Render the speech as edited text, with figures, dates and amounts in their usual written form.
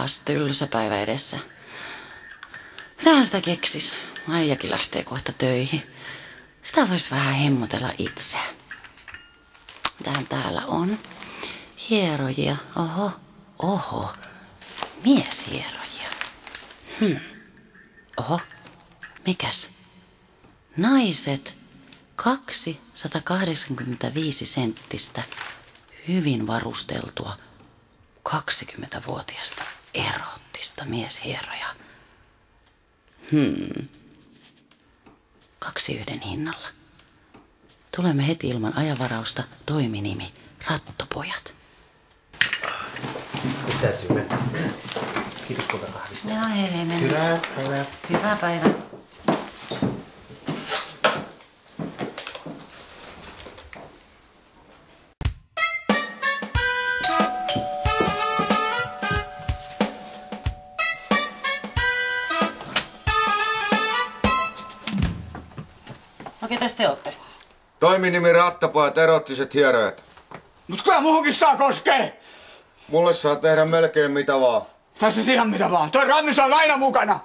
Taas tylsä päivä edessä. Mitähän sitä keksis? Äijäkin lähtee kohta töihin. Sitä vois vähän hemmotella itseä. Mitähän täällä on? Hierojia. Oho. Mieshierojia. Oho. Mikäs? Naiset 285 senttistä. Hyvin varusteltua 20-vuotiasta erottista mieshierojaa. 2 yhden hinnalla. Tulemme heti ilman ajanvarausta. Toiminimi Rattopojat. Nyt täytyy mennä. Kiitos kahvista. Joo, hei, mennä. Hyvää päivää. Hyvää päivää. No ketäs te ootte? Toiminimi Rattopojat, erottiset hierojat. Mut kyllä muuhunkin saa koskee! Mulle saa tehdä melkein mitä vaan. Tässä ihan mitä vaan. Toi Rammis on aina mukana.